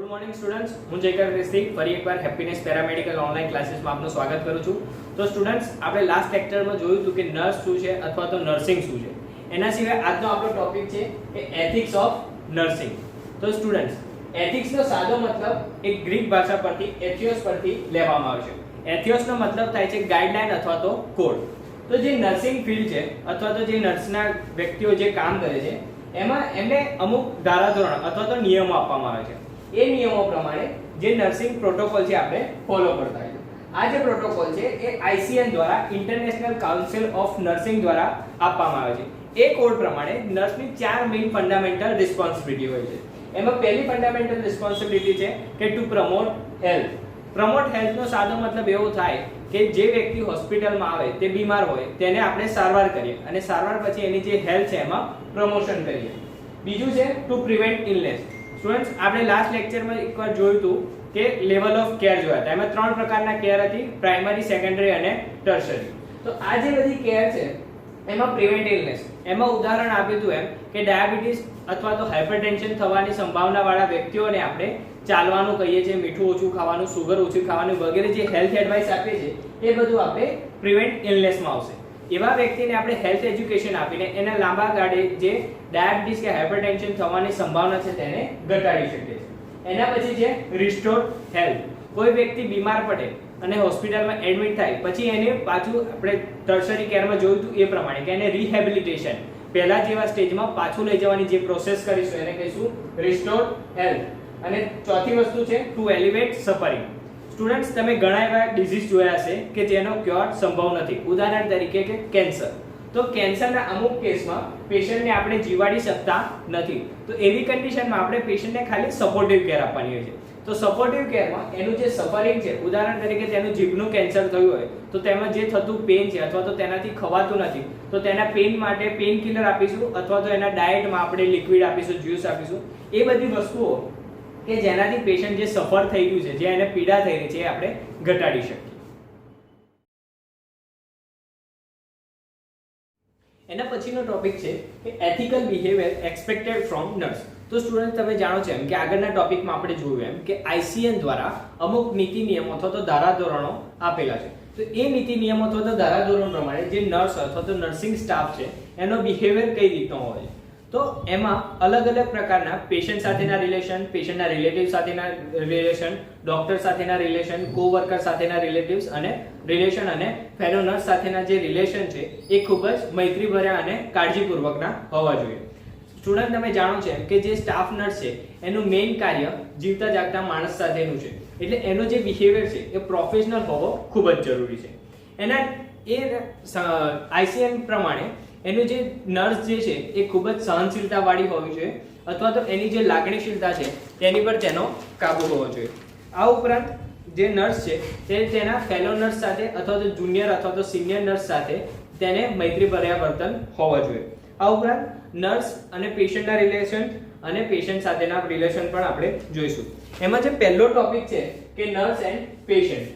Good morning students, હું જયકર દેસાઈ ફરી એકવાર હેપીનેસ પેરામેડિકલ ઓનલાઈન ક્લાસીસમાં આપનું સ્વાગત કરું છું. તો સ્ટુડન્ટ્સ, આપણે લાસ્ટ લેક્ચરમાં જોયું હતું કે નર્સ શું છે અથવા તો નર્સિંગ શું છે. એના સિવાય આજનો આપણો ટોપિક છે કે એથિક્સ ઓફ નર્સિંગ. તો સ્ટુડન્ટ્સ, એથિક્સનો સાદો મતલબ એક ગ્રીક ભાષા પરથી એથિયોસ પરથી લેવામાં આવ્યો છે. એથિયોસનો મતલબ થાય છે ગાઈડલાઈન અથવા તો કોડ. તો જે નર્સિંગ ફિલ્ડ છે અથવા તો જે નર્સના વ્યક્તિઓ જે કામ કરે છે એમાં એમને અમુક ધારાધોરણ અથવા તો નિયમો આપવામાં આવે છે. એ નિયમો પ્રમાણે જે નર્સિંગ પ્રોટોકોલ છે આપણે ફોલો કરતા હોઈએ. આ જે પ્રોટોકોલ છે એ ICN દ્વારા ઇન્ટરનેશનલ કાઉન્સિલ ઓફ નર્સિંગ દ્વારા આપવામાં આવે છે. એ કોડ પ્રમાણે નર્સની 4 મેઇન ફંડામેન્ટલ રિસ્પોન્સિબિલિટી હોય છે. એમાં પહેલી ફંડામેન્ટલ રિસ્પોન્સિબિલિટી છે કે ટુ પ્રમોટ હેલ્થ. પ્રમોટ હેલ્થનો સાદો મતલબ એવો થાય કે જે વ્યક્તિ હોસ્પિટલમાં આવે તે બીમાર હોય તેને આપણે સારવાર કરીએ અને સારવાર પછી એની જે હેલ્થ છે એમાં પ્રમોશન કરીએ. બીજું છે ટુ પ્રિવેન્ટ ઇલનેસ. સ્ટુડન્ટ્સ, આપણે લાસ્ટ લેક્ચરમાં એકવાર જોયું હતું કે લેવલ ઓફ કેર જોયા હતા. એમાં 3 પ્રકારના કેર હતી: પ્રાઇમરી, સેકન્ડરી અને ટર્શરી. તો આ જે બધી કેર છે એમાં પ્રિવેન્ટ ઇલનેસ, એમાં ઉદાહરણ આપ્યું હતું એમ કે ડાયાબિટીસ અથવા તો હાઇપરટેન્શન થવાની સંભાવના વાળા વ્યક્તિઓને આપણે ચાલવાનું કહીએ છીએ, મીઠું ઓછું ખાવાનું, સુગર ઓછું ખાવાનું વગેરે જે હેલ્થ એડવાઇસ આપીએ છીએ એ બધું આપણે પ્રિવેન્ટ ઇલનેસમાં આવશે. એવા વ્યક્તિને આપણે હેલ્થ એજ્યુકેશન આપીને એના લાંબા ગાળે જે ડાયાબિટીસ કે હાઇપરટેન્શન થવાની સંભાવના છે તેને ઘટાડી શકીએ છીએ. એના પછી છે રિસ્ટોર હેલ્થ. કોઈ વ્યક્તિ બીમાર પડે અને હોસ્પિટલમાં એડમિટ થાય પછી એને પાછું આપણે ટર્શરી કેરમાં જોયું હતું એ પ્રમાણે કે એને રિહેબિલિટેશન પહેલા જેવા સ્ટેજમાં પાછું લઈ જવાની જે પ્રોસેસ કરીશું એને કહીશું રિસ્ટોર હેલ્થ. અને ચોથી વસ્તુ છે ટુ એલિવેટ સફરિંગ. સ્ટુડન્ટ્સ, તમે ઘણા એવા ડિઝીઝ જોયા હશે કે જેનો ક્યોર સંભવ નથી. ઉદાહરણ તરીકે કે કેન્સર. તો કેન્સરના અમુક કેસમાં પેશન્ટને આપણે જીવાડી શકતા નથી. તો એવી કન્ડિશનમાં આપણે પેશન્ટને ખાલી સપોર્ટિવ કેર આપવાની હોય છે. તો સપોર્ટિવ કેરમાં એનું જે સફરિંગ છે, ઉદાહરણ તરીકે તેનું જીભનું કેન્સર થયું હોય તો તેમાં જે થતું પેઇન છે અથવા તો તેનાથી ખવાતું નથી તો તેના પેઇન માટે પેઇન કિલર આપીશું અથવા તો એના ડાયટમાં આપણે લિક્વિડ આપીશું, જ્યુસ આપીશું. એ બધી વસ્તુઓ કે જેનાથી પેશન્ટ જે સફર થઈ ગયું છે, જે એને પીડા થઈ રહી છે એ આપણે ઘટાડી શકીએ. એના પછીનો ટોપિક છે કે ethical behaviour expected from nurse. તો સ્ટુડન્ટ, તમે જાણો છો એમ કે આગળના ટોપિકમાં આપણે જોયું એમ કે ICN દ્વારા અમુક નીતિ નિયમો અથવા તો ધારાધોરણો આપેલા છે. તો એ નીતિ નિયમો અથવા તો ધારાધોરણો પ્રમાણે જે નર્સ અથવા તો નર્સિંગ સ્ટાફ છે એનો બિહેવિયર કઈ રીતનો હોય છે. તો એમાં અલગ અલગ પ્રકારના પેશન્ટ સાથેના રિલેશન, પેશન્ટના રિલેટિવ સાથેના રિલેશન, ડોક્ટર સાથેના રિલેશન, કોવર્કર સાથેના રિલેટિવ્સ અને રિલેશન અને ફેલો નર્સ સાથેના જે રિલેશન છે એ ખૂબ જ મૈત્રીભર્યા અને કાળજીપૂર્વકના હોવા જોઈએ. સ્ટુડન્ટ, તમે જાણો છો કે જે સ્ટાફ નર્સ છે એનું મેઇન કાર્ય જીવતા જાગતા માણસ સાથેનું છે. એટલે એનો જે બિહેવિયર છે એ પ્રોફેશનલ હોવો ખૂબ જ જરૂરી છે. એના ICN પ્રમાણે એનું જે નર્સ જે છે એ ખૂબ જ સહનશીલતા વાળી હોવી જોઈએ અથવા તો એની જે લાગણીશીલતા છે તેની પર તેનો કાબુ હોવો જોઈએ. આ ઉપરાંત જે નર્સ છે તે તેના ફેલો નર્સ સાથે અથવા તો જુનિયર અથવા તો સિનિયર નર્સ સાથે તેને મૈત્રીભર્યા વર્તન હોવા જોઈએ. આ ઉપરાંત નર્સ અને પેશન્ટના રિલેશન અને પેશન્ટ સાથેના રિલેશન પણ આપણે જોઈશું. એમાં જે પહેલો ટોપિક છે કે નર્સ એન્ડ પેશન્ટ.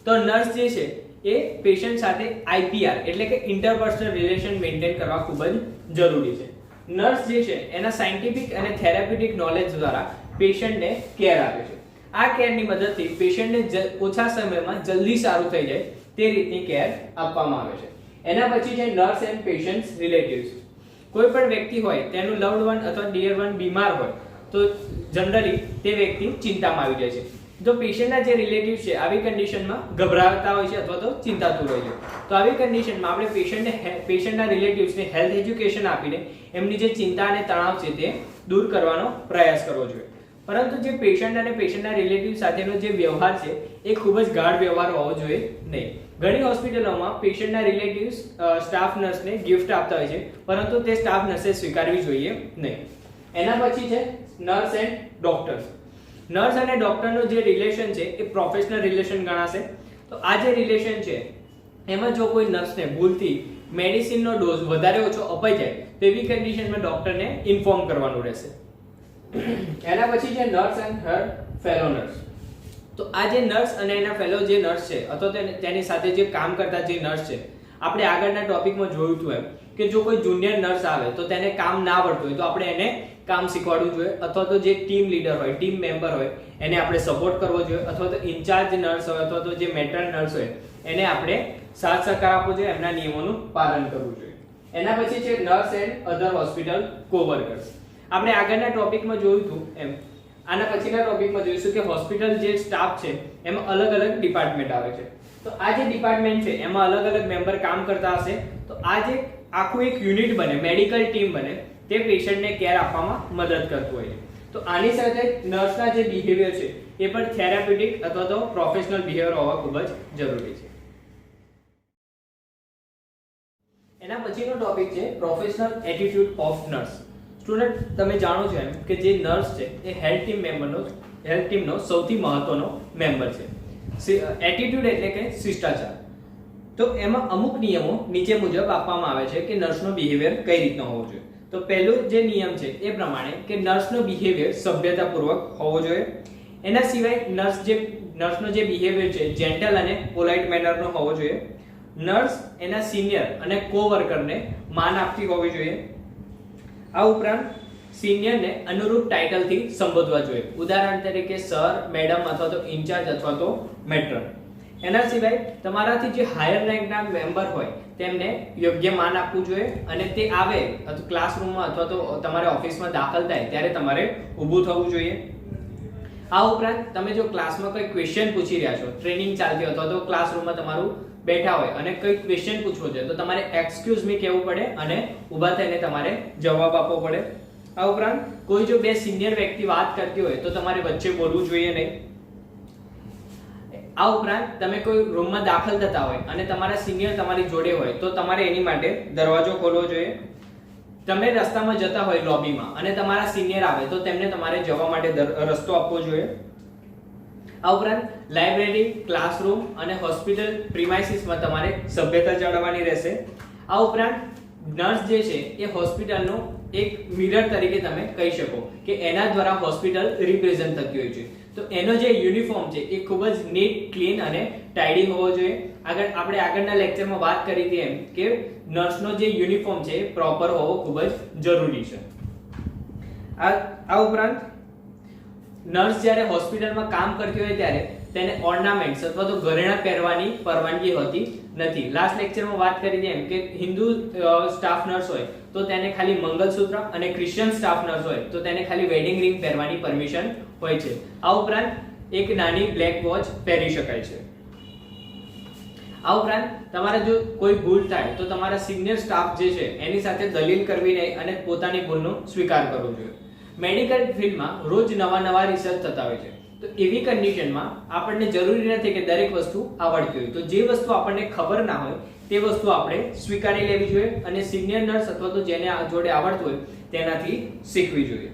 તો નર્સ જે છે એ પેશન્ટ સાથે IPR એટલે કે ઇન્ટરપર્સનલ રિલેશન મેન્ટેન કરવા ખૂબ જ જરૂરી છે. નર્સ જે છે એના સાયન્ટિફિક અને થેરાપ્યુટિક નોલેજ દ્વારા પેશન્ટને કેર આપે છે. આ કેરની મદદથી પેશન્ટને ઓછા સમયમાં જલ્દી સારું થઈ જાય તે રીતની કેર આપવામાં આવે છે. એના પછી છે નર્સ એન્ડ પેશન્ટ્સ રિલેટિવ્સ. કોઈ પણ વ્યક્તિ હોય તેનું લવ્ડ વન અથવા ડિયર વન બીમાર હોય તો જનરલી તે વ્યક્તિ ચિંતામાં આવી જાય છે. જો પેશન્ટના જે રિલેટિવ્સ છે આવી કન્ડિશનમાં ગભરાતા હોય છે અથવા તો ચિંતાતુર હોય છે તો આવી કન્ડિશનમાં આપણે પેશન્ટના રિલેટિવ્સને હેલ્થ એજ્યુકેશન આપીને એમની જે ચિંતા અને તણાવ છે તે દૂર કરવાનો પ્રયાસ કરવો જોઈએ. પરંતુ જે પેશન્ટ અને પેશન્ટના રિલેટિવ સાથેનો જે વ્યવહાર છે એ ખૂબ જ ગાઢ વ્યવહાર હોવો જોઈએ નહીં. ઘણી હોસ્પિટલોમાં પેશન્ટના રિલેટિવ્સ સ્ટાફ નર્સને ગિફ્ટ આપતા હોય છે પરંતુ તે સ્ટાફ નર્સે સ્વીકારવી જોઈએ નહીં. એના પછી છે નર્સ એન્ડ ડોક્ટર્સ. નર્સ અને ડોક્ટરનો જે રિલેશન છે એ પ્રોફેશનલ રિલેશન ગણાશે. તો આ જે રિલેશન છે એમાં જો કોઈ નર્સને ભૂલથી મેડિસિનનો ડોઝ વધારે ઓછો અપાઈ જાય તો એવી કન્ડિશનમાં ડોક્ટરને ઇન્ફોર્મ કરવાનું રહેશે. એના પછી છે nurse and her fellow nurse. તો આ જે નર્સ અને એના ફેલો જે નર્સ છે અથવા તેની સાથે જે કામ કરતા જે નર્સ છે, આપણે આગળના ટોપિકમાં જોયું હતું એમ કે જો કોઈ જુનિયર નર્સ આવે તો તેને કામ ના આવડતું હોય તો આપણે એને કામ શીખવાડવું જોઈએ, અથવા તો જે ટીમ લીડર હોય, ટીમ મેમ્બર હોય એને આપણે સપોર્ટ કરવો જોઈએ, અથવા તો ઇન્ચાર્જ નર્સ હોય અથવા તો જે મેટ્રન નર્સ હોય એને આપણે સાથ સહકાર આપવો જોઈએ, એમના નિયમોનું પાલન કરવું જોઈએ. એના પછી છે નર્સ એન્ડ અધર હોસ્પિટલ કોવર્કર્સ. આપણે આગળના ટોપિકમાં જોયું હતું એમ આના પછીના ટોપિકમાં જોઈશું કે હોસ્પિટલ જે સ્ટાફ છે એમાં અલગ અલગ ડિપાર્ટમેન્ટ આવે છે. તો આ જે ડિપાર્ટમેન્ટ છે એમાં અલગ અલગ મેમ્બર કામ કરતા હશે. તો આ જે આખું એક યુનિટ બને, મેડિકલ ટીમ બને, તે પેશન્ટને કેર આપવામાં મદદ કરતું હોય છે. તો આની સાથે નર્સના જે બિહેવિયર છે એ પણ થેરાપ્યુટિક અથવા તો પ્રોફેશનલ બિહેવિયર હોવા ખૂબ જ જરૂરી છે. એના પછીનો ટોપિક છે professional attitude of nurse. Student, તમે જાણો છો એમ કે જે નર્સ છે એ હેલ્થ ટીમનો સૌથી મહત્વનો મેમ્બર છે. એટીટ્યુડ એટલે કે શિષ્ટાચાર. તો એમાં અમુક નિયમો નીચે મુજબ આપવામાં આવે છે કે નર્સનો બિહેવિયર કઈ રીતનો હોવો જોઈએ. તો પહેલો જે નિયમ છે એ પ્રમાણે કે નર્સનો બિહેવિયર સભ્યતાપૂર્વક હોવો જોઈએ. એના સિવાય નર્સનો જે બિહેવિયર છે જેન્ટલ અને પોલાઇટ મેનરનો હોવો જોઈએ. નર્સ એના સિનિયર અને કોવર્કરને માન આપતી હોવી જોઈએ. આ ઉપરાંત સિનિયરને અનુરૂપ ટાઇટલથી સંબોધવા જોઈએ. ઉદાહરણ તરીકે સર, મેડમ અથવા તો ઇન્ચાર્જ અથવા તો મેટ્રન. એના સિવાય તમારાથી જે હાયર રેન્કના મેમ્બર હોય તેમને યોગ્ય માન આપવું જોઈએ, અને તે આવે અથવા ક્લાસરૂમમાં અથવા તો તમારે ઓફિસમાં દાખલ થાય ત્યારે તમારે ઊભું થવું જોઈએ. આ ઉપરાંત તમે જો ક્લાસમાં કોઈ ક્વેશ્ચન પૂછી રહ્યા છો, ટ્રેનિંગ ચાલતી હોય અથવા તો ક્લાસરૂમમાં તમારું બેઠા હોય અને કોઈ ક્વેશ્ચન પૂછવો છે તો તમારે એક્સક્યુઝ મી કહેવું પડે અને ઊભા થઈને તમારે જવાબ આપવો પડે. આ ઉપરાંત કોઈ જો બે સિનિયર વ્યક્તિ વાત કરતી હોય તો તમારે વચ્ચે બોલવું જોઈએ નહીં. આ ઉપરાંત તમે કોઈ રૂમમાં દાખલ થતા હોય અને તમારા સિનિયર તમારી જોડે હોય તો તમારે એની માટે દરવાજો ખોલવો જોઈએ. તમે રસ્તામાં જતા હોય લોબીમાં અને તમારા સિનિયર આવે તો તેમને તમારે જવા માટે રસ્તો આપવો જોઈએ. આ ઉપરાંત લાઇબ્રેરી, ક્લાસરૂમ અને હોસ્પિટલ પ્રિમાઇસીસમાં તમારે સભ્યતા જાળવવાની રહેશે. આ ઉપરાંત નર્સ જે છે એ હોસ્પિટલનો એક મિરર તરીકે તમે કહી શકો કે એના દ્વારા હોસ્પિટલ રિપ્રેઝન્ટ થતી હોય છે. તો એનો જે યુનિફોર્મ છે એ ખૂબ જ નીટ, ક્લીન અને ટાઇડી હોવો જોઈએ. આપણે આગળના લેક્ચરમાં વાત કરી હતી એમ કે નર્સનો જે યુનિફોર્મ છે એ પ્રોપર હોવો ખૂબ જ જરૂરી છે. આ ઉપરાંત નર્સ જ્યારે હોસ્પિટલમાં કામ કરતી હોય ત્યારે તેને ઓર્નામેન્ટ્સ અથવા તો ઘરેણાં પહેરવાની પરવાનગી હોતી નથી. લાસ્ટ લેક્ચરમાં વાત કરી હતી એમ કે હિન્દુ સ્ટાફ નર્સ હોય તો તેને ખાલી મંગલસૂત્ર અને ક્રિશ્ચિયન સ્ટાફ નર્સ હોય તો તેને ખાલી વેડિંગ રિંગ પહેરવાની પરમિશન હોય છે. આ ઉપરાંત એક નાની બ્લેક વોચ પહેરી શકાય છે. આ ઉપરાંત તમારે જો કોઈ ભૂલ થાય તો તમારા સિનિયર સ્ટાફ જે છે એની સાથે દલીલ કરવી નહીં અને પોતાની ભૂલનો સ્વીકાર કરવો જોઈએ. મેડિકલ ફિલ્ડમાં રોજ નવા રિસર્ચ થતા હોય છે. તો એવી કન્ડિશનમાં આપણને જરૂરી નથી કે દરેક વસ્તુ આવડતી હોય. તો જે વસ્તુ આપણને ખબર ના હોય તે વસ્તુ આપણે સ્વીકારી લેવી જોઈએ અને સિનિયર નર્સ અથવા તો જેને જોડે આવડતું હોય તેનાથી શીખવી જોઈએ.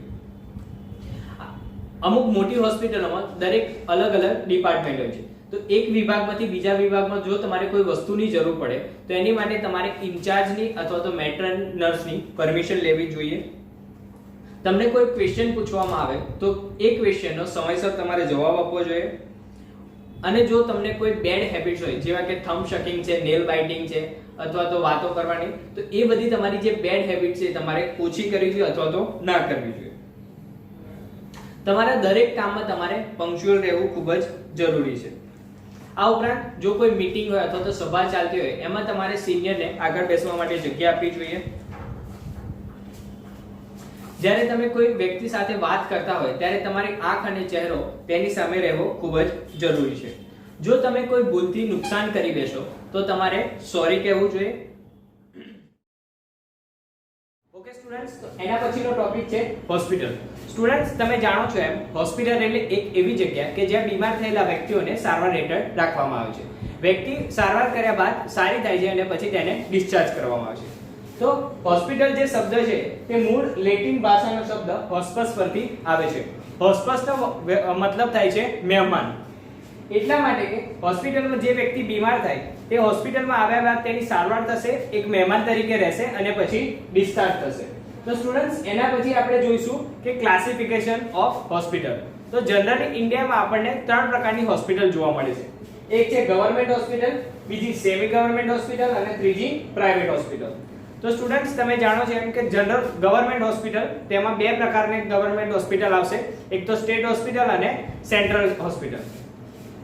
અમુક મોટી હોસ્પિટલોમાં દરેક અલગ અલગ ડિપાર્ટમેન્ટ હોય છે. તો એક વિભાગમાંથી બીજા વિભાગમાં જો તમારે કોઈ વસ્તુની જરૂર પડે તો એની માટે તમારે ઇન્ચાર્જની અથવા તો મેટ્રન નર્સની પરમિશન લેવી જોઈએ. તમને કોઈ ક્વેશ્ચન પૂછવામાં આવે તો એ ક્વેશ્ચનનો સમયસર તમારે જવાબ આપવો જોઈએ. અને જો તમને કોઈ બેડ હેબિટ્સ હોય જેવા કે થમ્બ શકિંગ છે, નેલ બાઇટિંગ છે અથવા તો વાતો કરવાની, તો એ બધી તમારી જે બેડ હેબિટ છે તમારે ઓછી કરવી જોઈએ અથવા તો ના કરવી જોઈએ. તમારા દરેક કામમાં તમારે પંક્ચ્યુઅલ રહેવું ખૂબ જ જરૂરી છે. આ ઉપરાંત જો કોઈ મીટિંગ હોય અથવા તો સભા ચાલતી હોય એમાં તમારે સિનિયરને આગળ બેસવા માટે જગ્યા આપવી જોઈએ. જ્યારે તમે કોઈ વ્યક્તિ સાથે વાત કરતા હોય ત્યારે તમારી આંખ અને ચહેરો તેની સામે રહેવો ખૂબ જ જરૂરી છે. જો તમે કોઈ ભૂલથી નુકસાન કરી બેસો તો તમારે સોરી કહેવું જોઈએ. ઓકે સ્ટુડન્ટ્સ, તો એના પછીનો ટોપિક છે હોસ્પિટલ. સ્ટુડન્ટ્સ, તમે જાણો છો એમ હોસ્પિટલ એટલે એક એવી જગ્યા કે જ્યાં બીમાર થયેલા વ્યક્તિઓને સારવાર હેઠળ રાખવામાં આવે છે. વ્યક્તિ સારવાર કર્યા બાદ સારી થાય છે અને પછી તેને ડિસ્ચાર્જ કરવામાં આવે છે. તો હોસ્પિટલ જે શબ્દ છે તે મૂળ લેટિન ભાષાનો શબ્દ હોસ્પસ પરથી આવે છે. હોસ્પસનો મતલબ થાય છે મહેમાન. એટલા માટે કે હોસ્પિટલમાં જે વ્યક્તિ બીમાર થાય તે હોસ્પિટલમાં આવ્યા બાદ તેની સારવાર થશે, એક મહેમાન તરીકે રહેશે અને પછી ડિસ્ચાર્જ થશે. તો સ્ટુડન્ટ્સ, એના પછી આપણે જોઈશું કે ક્લાસિફિકેશન ઓફ હોસ્પિટલ. તો જનરલી ઇન્ડિયામાં આપણને 3 પ્રકારની હોસ્પિટલ જોવા મળે છે. એક છે ગવર્નમેન્ટ હોસ્પિટલ, બીજી સેમી ગવર્નમેન્ટ હોસ્પિટલ અને ત્રીજી પ્રાઇવેટ હોસ્પિટલ. તો સ્ટુડન્ટ્સ તમે જાણો છો એમ કે જનરલ ગવર્નમેન્ટ હોસ્પિટલ તેમાં બે પ્રકારની ગવર્નમેન્ટ હોસ્પિટલ આવશે, એક તો સ્ટેટ હોસ્પિટલ અને સેન્ટ્રલ હોસ્પિટલ.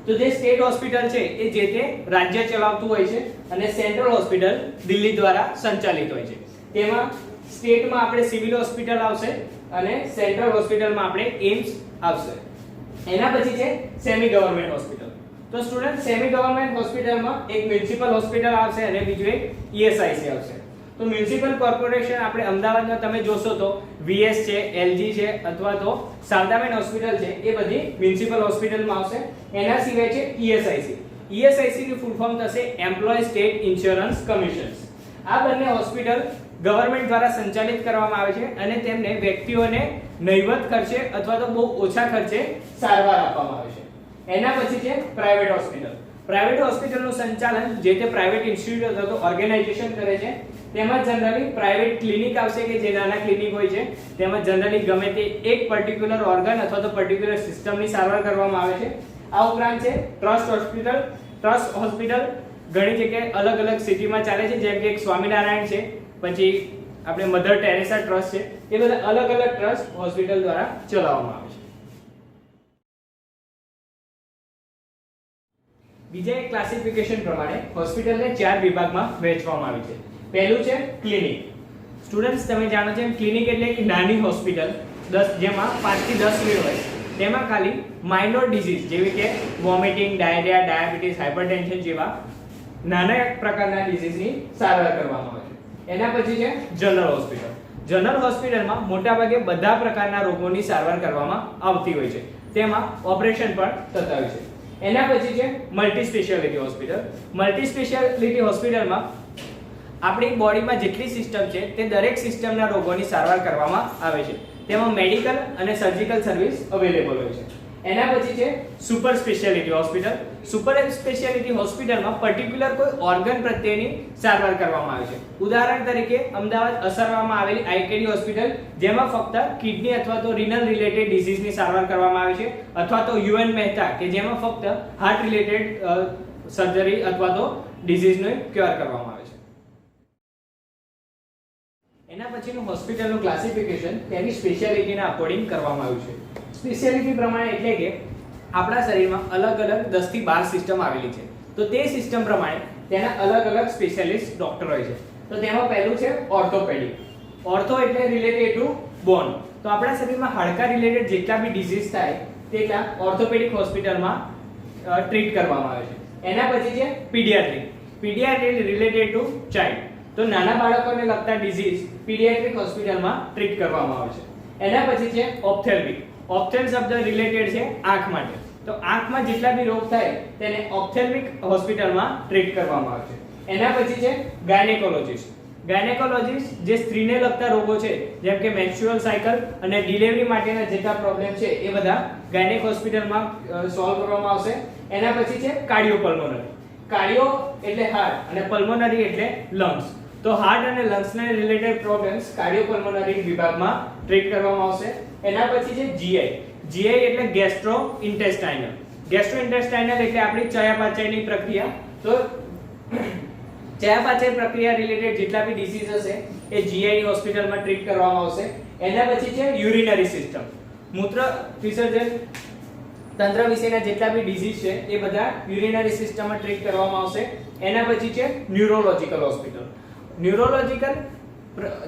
તો જે સ્ટેટ હોસ્પિટલ છે એ જે તે રાજ્ય ચલાવતું હોય છે અને સેન્ટ્રલ હોસ્પિટલ દિલ્હી દ્વારા સંચાલિત હોય છે. તેમાં સ્ટેટમાં આપણે સિવિલ હોસ્પિટલ આવશે અને સેન્ટ્રલ હોસ્પિટલમાં આપણે એમ્સ આવશે. એના પછી છે સેમી ગવર્નમેન્ટ હોસ્પિટલ. તો સ્ટુડન્ટ સેમી ગવર્નમેન્ટ હોસ્પિટલમાં એક મ્યુનિસિપલ હોસ્પિટલ આવશે અને બીજું એક ઈએસઆઈસી આવશે. તો મ્યુનિસિપલ કોર્પોરેશન આપણે અમદાવાદમાં તમે જોશો તો વીએસ છે, એલજી છે અથવા તો શારદાબેન હોસ્પિટલ છે, એ બધી મ્યુનિસિપલ હોસ્પિટલમાં આવશે. એના સિવાય છે ઈએસઆઈસી. ઈએસઆઈસી ની ફૂલ ફોર્મ થશે એમ્પ્લોય સ્ટેટ ઇન્સ્યોરન્સ કમિશન્સ. આ બંને હોસ્પિટલ ગવર્નમેન્ટ દ્વારા સંચાલિત કરવામાં આવે છે અને તેમને વ્યક્તિઓને નહિવત ખર્ચે અથવા તો બહુ ઓછા ખર્ચે સારવાર આપવામાં આવે છે. એના પછી છે પ્રાઇવેટ હોસ્પિટલ. પ્રાઇવેટ હોસ્પિટલનું સંચાલન જે તે પ્રાઇવેટ ઇન્સ્ટિટ્યૂટ અથવા તો ઓર્ગેનાઇઝેશન કરે છે. તેમાં જનરલી પ્રાઇવેટ ક્લિનિક આવશે કે જે નાના ક્લિનિક હોય છે, તેમાં જનરલી ગમે તે એક પર્ટિક્યુલર ઓર્ગન અથવા તો પર્ટિક્યુલર સિસ્ટમની સારવાર કરવામાં આવે છે. આ ઉપરાંત છે ટ્રસ્ટ હોસ્પિટલ. ટ્રસ્ટ હોસ્પિટલ ઘણી જગ્યાએ અલગ અલગ સિટીમાં ચાલે છે, જેમ કે એક સ્વામિનારાયણ છે, પછી આપણે મધર ટેરેસા ટ્રસ્ટ છે, એ બધા અલગ અલગ ટ્રસ્ટ હોસ્પિટલ દ્વારા ચલાવવામાં આવે છે. બીજા એક ક્લાસિફિકેશન પ્રમાણે હોસ્પિટલને 4 વિભાગમાં વહેંચવામાં આવી છે. પહેલું છે ક્લિનિક. સ્ટુડન્ટ્સ તમે જાણો છો એમ ક્લિનિક એટલે એક નાની હોસ્પિટલ જેમાં 5 થી 10 બેડ હોય. તેમાં ખાલી માઇનોર ડિઝીઝ જેવી કે વોમિટિંગ, ડાયરિયા, ડાયાબિટીસ, હાઇપરટેન્શન જેવા નાના પ્રકારના ડિઝીઝની સારવાર કરવામાં આવે છે. એના પછી છે જનરલ હોસ્પિટલ. જનરલ હોસ્પિટલમાં મોટાભાગે બધા પ્રકારના રોગોની સારવાર કરવામાં આવતી હોય છે. તેમાં ઓપરેશન પણ થતા હોય છે. એના પછી છે multi speciality hospital. Multi speciality હોસ્પિટલમાં આપણી બોડીમાં જેટલી સિસ્ટમ છે તે દરેક સિસ્ટમના રોગોની સારવાર કરવામાં આવે છે. તેમાં મેડિકલ અને સર્જિકલ સર્વિસ અવેલેબલ હોય છે. એના પછી છે super speciality hospital. Super speciality હોસ્પિટલમાં પર્ટિક્યુલર કોઈ ઓર્ગન પ્રત્યેની સારવાર કરવામાં આવે છે. ઉદાહરણ તરીકે અમદાવાદ અસરવામાં આવેલી આઈકેડી હોસ્પિટલ, જેમાં ફક્ત કિડની અથવા તો રિનલ રિલેટેડ ડિઝીઝની સારવાર કરવામાં આવે છે, અથવા તો યુએન મહેતા કે જેમાં ફક્ત હાર્ટ રિલેટેડ સર્જરી અથવા તો ડિઝીઝનો ક્યોર કરવામાં આવે છે. એના પછીનું હોસ્પિટલનું ક્લાસિફિકેશન તેની સ્પેશિયાલિટીના અકોર્ડિંગ કરવામાં આવ્યું છે. સ્પેશિયાલિટી પ્રમાણે એટલે કે આપણા શરીરમાં અલગ અલગ 10 થી 12 સિસ્ટમ આવેલી છે. તો તે સિસ્ટમ પ્રમાણે તેના અલગ અલગ સ્પેશિયાલિસ્ટ ડોક્ટર હોય છે. તો તેમાં પહેલું છે ઓર્થોપેડિક. ઓર્થો એટલે રિલેટેડ ટુ બોન. તો આપણા શરીરમાં હાડકા રિલેટેડ જેટલા બી ડિઝીઝ થાય તેટલા ઓર્થોપેડિક હોસ્પિટલમાં ટ્રીટ કરવામાં આવે છે. એના પછી છે paediatric. Paediatric related to child. તો નાના બાળકોને લગતા ડિઝીઝ પીડિયાટ્રિક હોસ્પિટલમાં ટ્રીટ કરવામાં આવે છે. એના પછી છે ઓપ્થેલ્મિક. ઓપ્થેલ શબ્દ રિલેટેડ છે આંખ માટે. તો આંખમાં જેટલા બી રોગ થાય તેને ઓપ્થેલ્મિક હોસ્પિટલમાં ટ્રીટ કરવામાં આવે છે. એના પછી છે ગાયનેકોલોજીસ્ટ. ગાયનેકોલોજીસ્ટ જે સ્ત્રીને લગતા રોગો છે, જેમ કે મેન્સ્ટ્રુઅલ સાયકલ અને ડિલિવરી માટેના જેટલા પ્રોબ્લેમ છે એ બધા ગાયનેક હોસ્પિટલમાં સોલ્વ કરવામાં આવશે. એના પછી છે કાર્ડિયોપલ્મોનરી. કાર્ડિયો એટલે હાર્ટ અને પલ્મોનરી એટલે લંગ્સ. તો હાર્ટ અને લંગ્સને રિલેટેડ પ્રોબ્લેમ્સ કાર્ડિયોપલ્મોનરી વિભાગમાં ટ્રીટ કરવામાં આવશે. એના પછી છે જીઆઈ. જીઆઈ એટલે ગેસ્ટ્રો ઇન્ટેસ્ટાઇનલ. ગેસ્ટ્રો ઇન્ટેસ્ટાઇનલ એટલે આપણી ચયાપચયની પ્રક્રિયા. તો ચયાપચય પ્રક્રિયા રિલેટેડ જેટલા બી ડિસીઝ હશે એ જીઆઈ હોસ્પિટલમાં ટ્રીટ કરવામાં આવશે. એના પછી છે યુરિનરી સિસ્ટમ. મૂત્ર વિસર્જન તંત્ર વિશેના જેટલા બી ડિસીઝ છે એ બધા યુરિનરી સિસ્ટમમાં ટ્રીટ કરવામાં આવશે. એના પછી છે ન્યુરોલોજિકલ હોસ્પિટલ. ન્યુરોલોજિકલ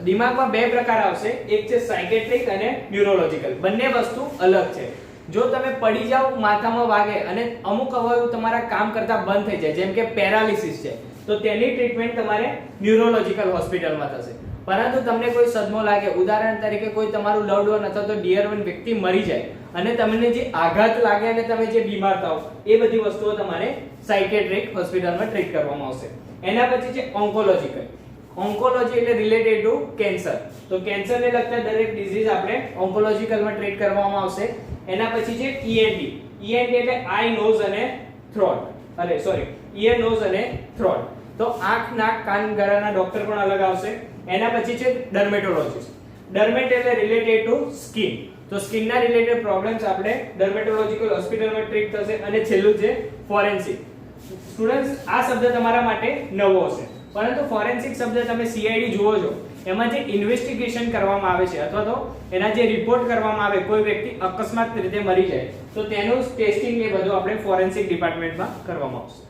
દિમાગમાં બે પ્રકાર આવશે, એક છે સાયકેટ્રિક અને ન્યુરોલોજિકલ. બંને વસ્તુ અલગ છે. જો તમે પડી જાવ, માથામાં વાગે અને અમુક અવયવ તમારા કામ કરતા બંધ થઈ જાય, જેમ કે પેરાલિસિસ છે, તો તેની ટ્રીટમેન્ટ તમારે ન્યુરોલોજિકલ હોસ્પિટલમાં થશે. પરંતુ તમને કોઈ સદમો લાગે, ઉદાહરણ તરીકે કોઈ તમારું લવ્ડ વન અથવા તો ડિયર વન વ્યક્તિ મરી જાય અને તમને જે આઘાત લાગે અને તમે જે બીમાર થાવ, એ બધી વસ્તુઓ તમારે સાયકેટ્રિક હોસ્પિટલમાં ટ્રીટ કરવામાં આવશે. એના પછી છે ઓન્કોલોજિકલ. ઓન્કોલોજી એટલે રિલેટેડ ટુ કેન્સર. તો કેન્સરને લગતા દરેક ડિઝીઝ આપણે ઓન્કોલોજિકલમાં ટ્રીટ કરવામાં આવશે. એના પછી છે ઈએનટી. ઈએનટી એટલે આઈ, નોઝ અને થ્રોટ. ઈયર, નોઝ અને થ્રોટ. તો આંખ, નાક, કાન, ગળાના ડોક્ટર પણ અલગ આવશે. એના પછી છે ડર્મેટોલોજીસ્ટ. ડર્મેટ એટલે રિલેટેડ ટુ સ્કિન. તો સ્કિનના રિલેટેડ પ્રોબ્લેમ્સ આપણે ડર્મેટોલોજીકલ હોસ્પિટલમાં ટ્રીટ થશે. અને છેલ્લું છે ફોરેન્સિક. સ્ટુડન્ટ્સ, આ શબ્દ તમારા માટે નવો હશે. પરંતુ ફોરેન્સિક શબ્દ તમે CID જુઓ છો, એમાં જે ઇન્વેસ્ટિગેશન કરવામાં આવે છે અથવા તો એના જે રિપોર્ટ કરવામાં આવે, કોઈ વ્યક્તિ અકસ્માત રીતે મરી જાય તો તેનું ટેસ્ટિંગ એ બધું આપણે ફોરેન્સિક ડિપાર્ટમેન્ટમાં કરવામાં આવશે.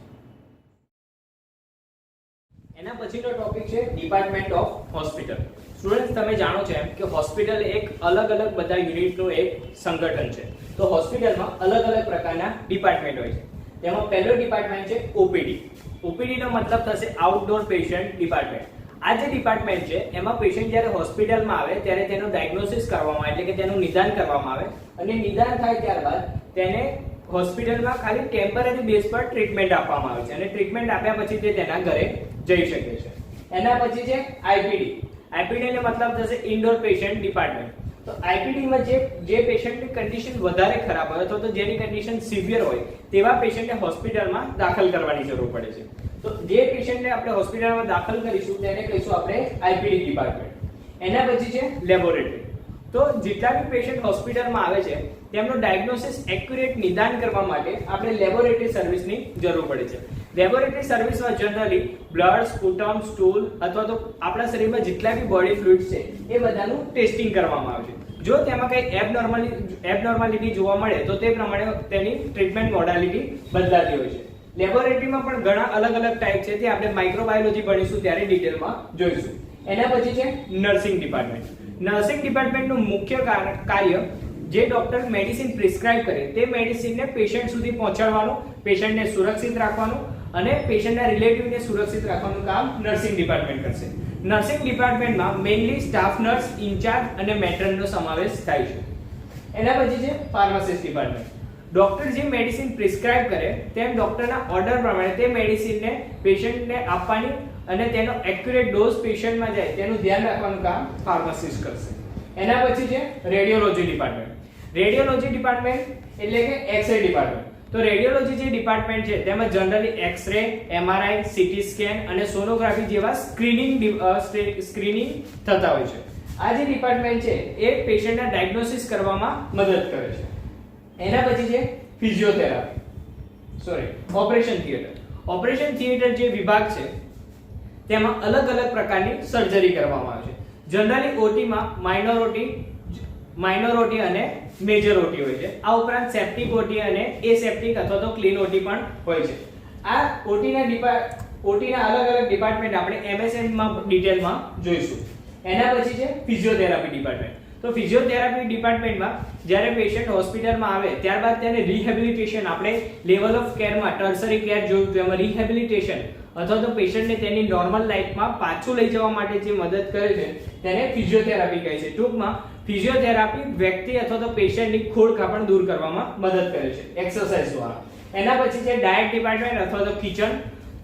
એના પછીનો ટોપિક છે ડિપાર્ટમેન્ટ ઓફ હોસ્પિટલ. સ્ટુડન્ટ્સ, તમે જાણો છો એમ કે હોસ્પિટલ એક અલગ અલગ બધા યુનિટનું એક સંગઠન છે. તો હોસ્પિટલમાં અલગ અલગ પ્રકારના ડિપાર્ટમેન્ટ હોય છે. તેમાં પહેલો ડિપાર્ટમેન્ટ છે OPD. OPD નો મતલબ થશે આઉટડોર પેશન્ટ ડિપાર્ટમેન્ટ. આ જે ડિપાર્ટમેન્ટ છે એમાં પેશન્ટ જ્યારે હોસ્પિટલમાં આવે ત્યારે તેનું ડાયગ્નોસિસ કરવામાં આવે, એટલે કે તેનું નિદાન કરવામાં આવે, અને નિદાન થાય ત્યારબાદ તેને હોસ્પિટલમાં ખાલી ટેમ્પરરી બેઝ પર ટ્રીટમેન્ટ આપવામાં આવે છે, અને ટ્રીટમેન્ટ આપ્યા પછી તે તેના ઘરે જઈ શકે છે. એના પછી છે IPD. IPD નો મતલબ થશે ઇન્ડોર પેશન્ટ ડિપાર્ટમેન્ટ. તો IPD માં જે પેશન્ટની કન્ડિશન વધારે ખરાબ હોય અથવા તો જેની કન્ડિશન સિવિયર હોય તેવા પેશન્ટને હોસ્પિટલમાં દાખલ કરવાની જરૂર પડે છે. તો જે પેશન્ટને આપણે હોસ્પિટલમાં દાખલ કરીશું તેને કહીશું આપણે IPD ડિપાર્ટમેન્ટ. એના પછી છે લેબોરેટરી. તો જેટલા બી પેશન્ટ હોસ્પિટલમાં આવે છે તેમનું ડાયગ્નોસિસ એક્યુરેટ નિદાન કરવા માટે આપણે લેબોરેટરી સર્વિસની જરૂર પડે છે. લેબોરેટરી સર્વિસમાં જનરલી બ્લડ, સ્પુટમ, સ્ટૂલ અથવા તો આપણા શરીરમાં જેટલા બી બોડી ફ્લુઇડ્સ છે એ બધાનું ટેસ્ટિંગ કરવામાં આવે છે. જો તેમાં કંઈ એબનોર્માલિટી જોવા મળે તો તે પ્રમાણે તેની ટ્રીટમેન્ટ મોડાલિટી બદલાતી હોય છે. લેબોરેટરીમાં પણ ઘણા અલગ અલગ ટાઈપ છે, તે આપણે માઇક્રોબાયોલોજી ભણીશું ત્યારે ડિટેલમાં જોઈશું. એના પછી છે નર્સિંગ ડિપાર્ટમેન્ટ. નર્સિંગ ડિપાર્ટમેન્ટનું મુખ્ય કાર્ય જે ડોક્ટર મેડિસિન પ્રિસ્ક્રાઇબ કરે તે મેડિસિનને પેશન્ટ સુધી પહોંચાડવાનું, પેશન્ટને સુરક્ષિત રાખવાનું અને પેશન્ટના રિલેટિવને સુરક્ષિત રાખવાનું કામ નર્સિંગ ડિપાર્ટમેન્ટ કરશે. નર્સિંગ ડિપાર્ટમેન્ટમાં મેઇનલી સ્ટાફ નર્સ, ઇન્ચાર્જ અને મેટ્રનનો સમાવેશ થાય છે. એના પછી છે ફાર્માસિસ્ટ ડિપાર્ટમેન્ટ. ડોક્ટર જે મેડિસિન પ્રિસ્ક્રાઇબ કરે તેમ ડોક્ટરના ઓર્ડર પ્રમાણે તે મેડિસિનને પેશન્ટને આપવાની અને તેનો એક્યુરેટ ડોઝ પેશન્ટમાં જાય તેનું ધ્યાન રાખવાનું કામ ફાર્માસિસ્ટ કરશે. એના પછી છે રેડિયોલોજી ડિપાર્ટમેન્ટ. રેડિયોલોજી ડિપાર્ટમેન્ટ એટલે કે એક્સરે ડિપાર્ટમેન્ટ. તો રેડિયોલોજી જે ડિપાર્ટમેન્ટ છે તેમાં generally X-ray, MRI, CT scan અને સોનોગ્રાફી જેવા સ્ક્રીનિંગ થતા હોય છે. આ જે ડિપાર્ટમેન્ટ છે એ પેશન્ટના ડાયગ્નોસિસ કરવામાં મદદ કરે છે. એના પછી છે ઓપરેશન થિયેટર. ઓપરેશન થિયેટર જે વિભાગ છે તેમાં અલગ અલગ પ્રકારની સર્જરી કરવામાં આવે છે. જનરલી OT-માં માઇનોર OT અને મેજર OT હોય છે. આ ઉપરાંત સેપ્ટિક OT અને એસેપ્ટિક અથવા તો ક્લીન OT પણ હોય છે. આ OT-ના અલગ અલગ ડિપાર્ટમેન્ટ આપણે MSN માં ડિટેલમાં જોઈશું. એના પછી છે ફિઝિયોથેરાપી ડિપાર્ટમેન્ટ. તો ફિઝિયોથેરાપી ડિપાર્ટમેન્ટમાં જ્યારે પેશન્ટ હોસ્પિટલમાં આવે ત્યારબાદ તેને રિહેબિલિટેશન, આપણે લેવલ ઓફ કેરમાં ટર્સરી કેર જોયું તો એમાં રિહેબિલિટેશન અથવા તો પેશન્ટને તેની નોર્મલ લાઈફમાં પાછું લઈ જવા માટે જે મદદ કરે છે તેને ફિઝિયોથેરાપી કહે છે. ટૂંકમાં ફિઝિયોથેરાપી વ્યક્તિ અથવા તો પેશન્ટની ખોડ ખાપણ દૂર કરવામાં મદદ કરે છે એક્સરસાઇઝ દ્વારા. એના પછી છે ડાયટ ડિપાર્ટમેન્ટ અથવા તો કિચન.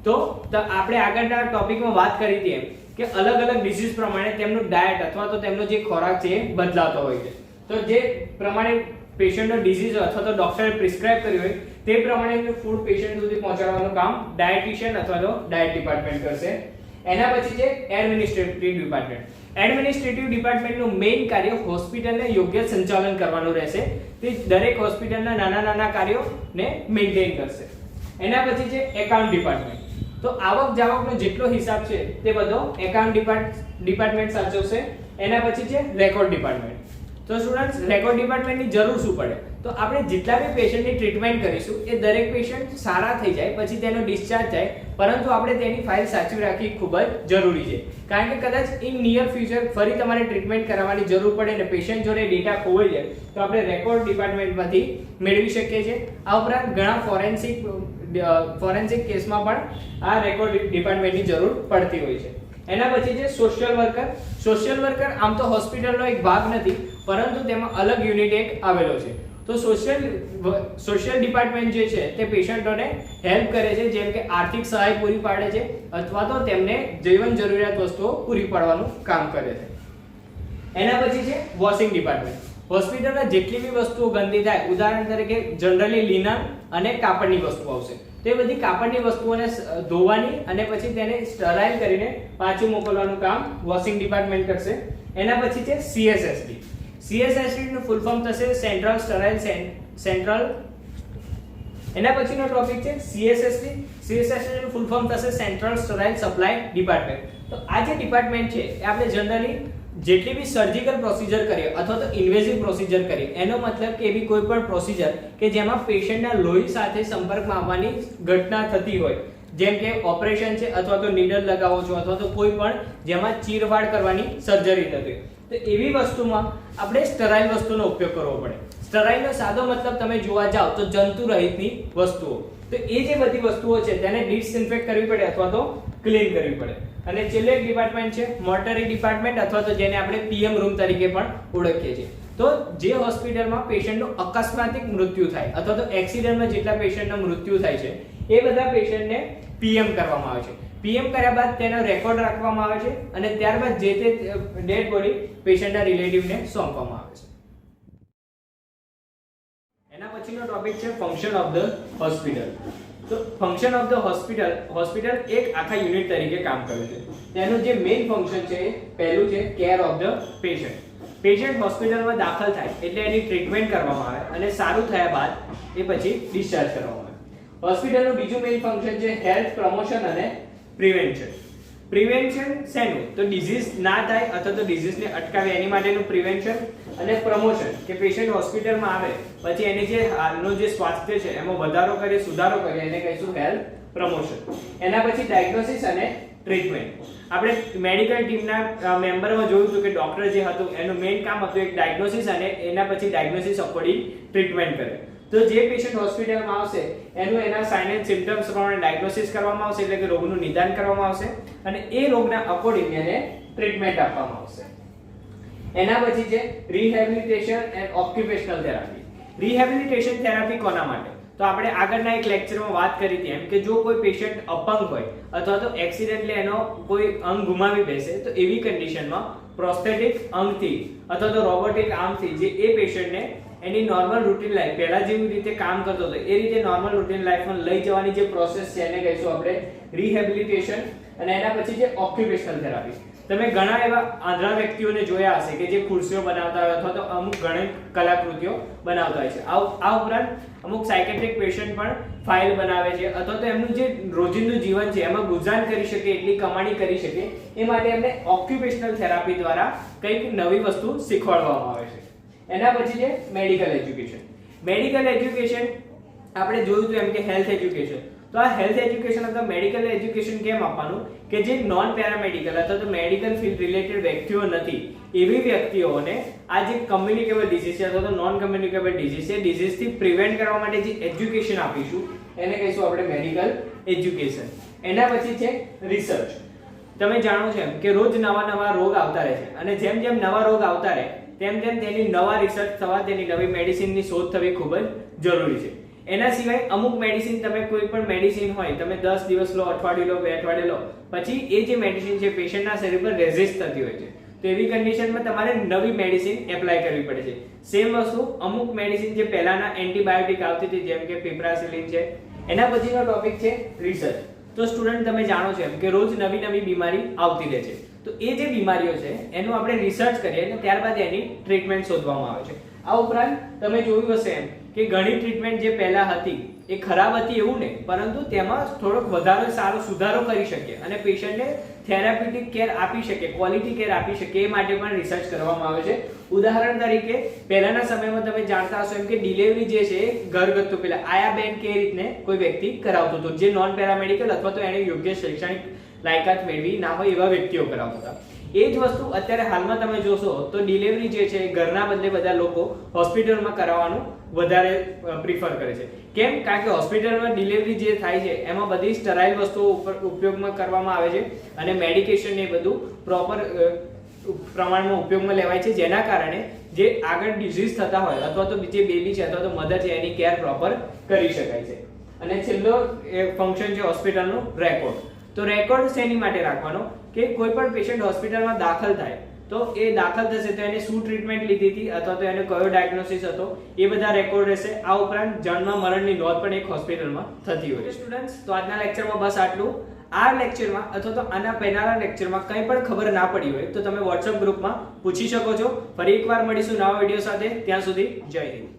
તો આપણે આગળના ટોપિકમાં વાત કરી હતી એમ કે અલગ અલગ ડિસીઝ પ્રમાણે તેમનું ડાયટ અથવા તો તેમનો જે ખોરાક છે એ બદલાતો હોય છે. તો જે પ્રમાણે પેશન્ટનો ડિસીઝ અથવા તો ડોક્ટરે પ્રિસ્ક્રાઇબ કર્યું હોય તે પ્રમાણેનું ફૂડ પેશન્ટ સુધી પહોંચાડવાનું કામ ડાયટિશિયન અથવા તો ડાયટ ડિપાર્ટમેન્ટ કરશે. એના પછી છે એડમિનિસ્ટ્રેટિવ ડિપાર્ટમેન્ટ. એડમિનિસ્ટ્રેટિવ ડિપાર્ટમેન્ટનું મેઇન કાર્ય હોસ્પિટલને યોગ્ય સંચાલન કરવાનું રહેશે. તે દરેક હોસ્પિટલના નાના નાના કાર્યોને મેઇન્ટેન કરશે. એના પછી છે એકાઉન્ટ ડિપાર્ટમેન્ટ. તો આવક જાવકનો જેટલો હિસાબ છે તે બધો એકાઉન્ટ ડિપાર્ટમેન્ટ સાચવશે. એના પછી છે રેકોર્ડ ડિપાર્ટમેન્ટ. તો સ્ટુડન્ટ્સ, રેકોર્ડ ડિપાર્ટમેન્ટની જરૂર શું પડે? તો આપણે જેટલા બી પેશન્ટની ટ્રીટમેન્ટ કરીશું એ દરેક પેશન્ટ સારા થઈ જાય પછી તેનો ડિસ્ચાર્જ થાય, પરંતુ આપણે તેની ફાઇલ સાચવી રાખવી ખૂબ જ જરૂરી છે. કારણ કે કદાચ ઇન નિયર ફ્યુચર ફરી તમારે ટ્રીટમેન્ટ કરાવવાની જરૂર પડે અને પેશન્ટ જોડે ડેટા ખોવાઈ જાય તો આપણે રેકોર્ડ ડિપાર્ટમેન્ટમાંથી મેળવી શકીએ છીએ. આ ઉપરાંત ઘણા ફોરેન્સિક કેસમાં પણ આ રેકોર્ડ ડિપાર્ટમેન્ટની જરૂર પડતી હોય છે. એના પછી છે સોશિયલ વર્કર. સોશિયલ વર્કર આમ તો હોસ્પિટલનો એક ભાગ નથી, પરંતુ તેમાં અલગ યુનિટ એક આવેલો છે. તો સોશિયલ ડિપાર્ટમેન્ટ જે છે તે પેશન્ટોને હેલ્પ કરે છે, જેમ કે આર્થિક સહાય પૂરી પાડે છે અથવા તો તેમને જીવન જરૂરિયાત વસ્તુઓ પૂરી પાડવાનું કામ કરે છે. એના પછી છે વોશિંગ ડિપાર્ટમેન્ટ. હોસ્પિટલમાં જેટલી બી વસ્તુઓ ગંદી થાય, ઉદાહરણ તરીકે જનરલી લિનન અને કાપડની વસ્તુ આવશે, તો એ બધી કાપડની વસ્તુઓને ધોવાની અને પછી તેને સ્ટરાઇલ કરીને પાછું મોકલવાનું કામ વોશિંગ ડિપાર્ટમેન્ટ કરશે. એના પછી છે CSSD. CSSD નું ફૂલ ફોર્મ થશે સેન્ટ્રલ એના પછીનો ટોપિક છે CSSD. CSSD નું ફૂલ ફોર્મ થશે સેન્ટ્રલ સ્ટરાઇલ સપ્લાય ડિપાર્ટમેન્ટ. તો આ જે ડિપાર્ટમેન્ટ છે એ આપણે જનરલી જેટલી બી સર્જિકલ પ્રોસિજર કરીએ અથવા તો ઇન્વેઝિવ પ્રોસિજર કરીએ, એનો મતલબ કે એવી કોઈ પણ પ્રોસિજર કે જેમાં પેશન્ટના લોહી સાથે સંપર્કમાં આવવાની ઘટના થતી હોય, જેમ કે ઓપરેશન છે અથવા તો નીડલ લગાવો છો અથવા તો કોઈ પણ જેમાં ચીરફાડ કરવાની સર્જરી થતી હોય, તો એવી વસ્તુમાં આપણે સ્ટરાઇલ વસ્તુનો ઉપયોગ કરવો પડે. સ્ટરાઇલનો સાદો મતલબ તમે જોવા જાઓ તો જંતુ રહિતની વસ્તુઓ. તો એ જે બધી વસ્તુઓ છે તેને ડિસઇન્ફેક્ટ કરવી પડે અથવા તો ક્લીન કરવી પડે. અને છેલ્લે એક ડિપાર્ટમેન્ટ છે મોર્ટરી ડિપાર્ટમેન્ટ અથવા તો જેને આપણે PM રૂમ તરીકે પણ ઓળખીએ છીએ. તો જે હોસ્પિટલમાં પેશન્ટનું અકસ્માતિક મૃત્યુ થાય અથવા તો એક્સિડન્ટમાં જેટલા પેશન્ટના મૃત્યુ થાય છે એ બધા પેશન્ટને PM કરવામાં આવે છે. PM કર્યા બાદ તેનો રેકોર્ડ રાખવામાં આવે છે અને ત્યારબાદ જે તે ડેડ બોડી પેશન્ટના રિલેટિવને સોંપવામાં આવે છે. એના પછીનો ટોપિક છે ફંક્શન ઓફ ધ હોસ્પિટલ. તો ફંક્શન ઓફ ધ હોસ્પિટલ એક આખા યુનિટ તરીકે કામ કરે છે. તેનું જે મેઇન ફંક્શન છે એ પહેલું છે care of the patient. Patient હોસ્પિટલમાં દાખલ થાય એટલે એની ટ્રીટમેન્ટ કરવામાં આવે અને સારું થયા બાદ એ પછી ડિસ્ચાર્જ કરવામાં આવે. હોસ્પિટલનું બીજું મેઇન ફંક્શન છે હેલ્થ પ્રમોશન અને પ્રિવેન્શન. પ્રિવેન્શન શેનું? તો ડિઝીઝ ના થાય અથવા તો ડિઝીઝને અટકાવે એની માટેનું પ્રિવેન્શન, અને પ્રમોશન કે પેશન્ટ હોસ્પિટલમાં આવે પછી એની જે હાલનું જે સ્વાસ્થ્ય છે એમાં વધારો કરે, સુધારો કરે, એને કહીશું હેલ્થ પ્રમોશન. એના પછી ડાયગ્નોસિસ અને ટ્રીટમેન્ટ. આપણે મેડિકલ ટીમના મેમ્બરમાં જોયું હતું કે ડોક્ટર જે હતું એનું મેઇન કામ હતું એક ડાયગ્નોસિસ અને એના પછી ડાયગ્નોસિસ અકોર્ડિંગ ટ્રીટમેન્ટ કરે. તો જે પેશન્ટ હોસ્પિટલમાં આવશે એનું એના સાઇન એન્ડ સિમ્પટમ્સ પ્રમાણે ડાયગ્નોસિસ કરવામાં આવશે, એટલે કે રોગનું નિદાન કરવામાં આવશે અને એ રોગના અકોર્ડિંગ એને ટ્રીટમેન્ટ આપવામાં આવશે. એના પછી છે rehabilitation and occupational therapy. Rehabilitation therapy કોના માટે? તો આપણે આગળના એક લેક્ચરમાં વાત કરી હતી એમ કે જો કોઈ પેશન્ટ અપંગ હોય અથવા તો એક્સિડન્ટલી એનો કોઈ અંગ ગુમાવી બેસે તો એવી કન્ડિશનમાં પ્રોસ્થેટિક અંગથી અથવા તો રોબોટિક આર્મથી જે એ પેશન્ટને એની નોર્મલ રૂટીન લાઈફ પહેલા જેવી રીતે કામ કરતો હતો એ રીતે નોર્મલ રૂટીન લાઈફમાં લઈ જવાની જે પ્રોસેસ છે એને કહીશું આપણે રિહેબિલિટેશન. અને એના પછી છે ઓક્યુપેશનલ થેરાપી. તમે ઘણા એવા આંધળા વ્યક્તિઓને જોયા હશે કે જે ખુરશીઓ બનાવતા હોય અથવા તો અમુક ગણિત કલાકૃતિઓ બનાવતા હોય છે. આ ઉપરાંત અમુક સાયકેટ્રિક પેશન્ટ પણ ફાઇલ બનાવે છે અથવા તો એમનું જે રોજિંદુ જીવન છે એમાં ગુજરાન કરી શકે, એટલી કમાણી કરી શકે એ માટે એમને ઓક્યુપેશનલ થેરાપી દ્વારા કંઈક નવી વસ્તુ શીખવાડવામાં આવે છે. એના પછી છે મેડિકલ એજ્યુકેશન. મેડિકલ એજ્યુકેશન આપણે જોયું હતું એમ કે હેલ્થ એજ્યુકેશન. તો આ હેલ્થ એજ્યુકેશન અથવા મેડિકલ એજ્યુકેશન કેમ આપવાનું કે જે નોન પેરામેડિકલ અથવા તો મેડિકલ ફિલ્ડ રિલેટેડ વ્યક્તિઓ નથી એવી વ્યક્તિઓને આ જે કમ્યુનિકેબલ ડિઝીઝ છે અથવા તો નોન કમ્યુનિકેબલ ડિઝીઝ છે, ડિઝીઝથી પ્રિવેન્ટ કરવા માટે જે એજ્યુકેશન આપીશું એને કહીશું આપણે મેડિકલ એજ્યુકેશન. એના પછી છે રિસર્ચ. તમે જાણો છો એમ કે રોજ નવા રોગ આવતા રહે છે અને જેમ જેમ નવા રોગ આવતા રહે તેમ તેની નવા રિસર્ચ થવા, તેની નવી મેડિસિનની શોધ થવી ખૂબ જ જરૂરી છે. એના સિવાય અમુક મેડિસિન, તમે કોઈ પણ મેડિસિન હોય તમે 10 દિવસ લો, અઠવાડિયું લો, 2 અઠવાડિયે લો, પછી એ જે મેડિસિન છે પેશન્ટના શરીર પર રેઝિસ્ટ થતી હોય છે. તો એવી કન્ડિશનમાં તમારે નવી મેડિસિન એપ્લાય કરવી પડે છે. સેમ વસ્તુ અમુક મેડિસિન જે પહેલાના એન્ટીબાયોટિક આવતી હતી જેમ કે પિપ્રાસિલિન છે. એના પછીનો ટોપિક છે રિસર્ચ. તો સ્ટુડન્ટ તમે જાણો છો એમ કે રોજ નવી બીમારી આવતી રહે છે. તો એ જે બીમારીઓ છે એનું આપણે રિસર્ચ કરીએ અને ત્યારબાદ એની ટ્રીટમેન્ટ શોધવામાં આવે છે. આ ઉપરાંત તમે જોયું હશે એમ કે ઘણી ટ્રીટમેન્ટ જે પહેલા હતી એ ખરાબ હતી એવું નહીં, પરંતુ તેમાં થોડોક વધારે સારો સુધારો કરી શકે અને પેશન્ટને થેરાપ્યુટિક કેર આપી શકે, ક્વોલિટી કેર આપી શકે એ માટે પણ રિસર્ચ કરવામાં આવે છે. ઉદાહરણ તરીકે પહેલાના સમયમાં તમે જાણતા હશો એમ કે ડિલિવરી જે છે ઘરગથ્થુ પેલા આયા બેન કે રીતને કોઈ વ્યક્તિ કરાવતો હતો જે નોન પેરામેડિકલ અથવા તો એને યોગ્ય શૈક્ષણિક લાયકાત મેળવી ના હોય એવા વ્યક્તિઓ કરાવતા હતા. એ જ વસ્તુ અત્યારે હાલમાં તમે જોશો તો ડિલિવરી જે છે ઘરના બદલે બધા લોકો હોસ્પિટલમાં કરાવવાનું વધારે પ્રિફર કરે છે. કેમ? કારણ કે હોસ્પિટલમાં ડિલિવરી જે થાય છે એમાં બધી સ્ટરાઇલ વસ્તુઓ ઉપયોગમાં કરવામાં આવે છે અને મેડિકેશન ને બધું પ્રોપર પ્રમાણમાં ઉપયોગમાં લેવાય છે, જેના કારણે જે આગળ ડિઝીઝ થતા હોય અથવા તો જે બેબી છે અથવા તો મધર છે એની કેર પ્રોપર કરી શકાય છે. અને છેલ્લો ફંક્શન છે હોસ્પિટલનું રેકોર્ડ. તો રેકોર્ડ શેની માટે રાખવાનો કે કોઈ પણ પેશન્ટ હોસ્પિટલમાં દાખલ થાય તો એ દાખલ થશે તો એને શું ટ્રીટમેન્ટ લીધી હતી અથવા તો એને કયો ડાયગ્નોસિસ હતો એ બધા રેકોર્ડ રહેશે. આ ઉપરાંત જન્મ મરણની નોંધ પણ એક હોસ્પિટલમાં થતી હોય છે. સ્ટુડન્ટ્સ, તો આજના લેક્ચરમાં બસ આટલું. આ લેક્ચરમાં અથવા તો આના પહેલાના લેક્ચરમાં કંઈ પણ ખબર ના પડી હોય તો તમે WhatsApp ગ્રુપમાં પૂછી શકો છો. ફરી એકવાર મળીશું નવા વિડીયો સાથે. ત્યાં સુધી જય હિન્દ.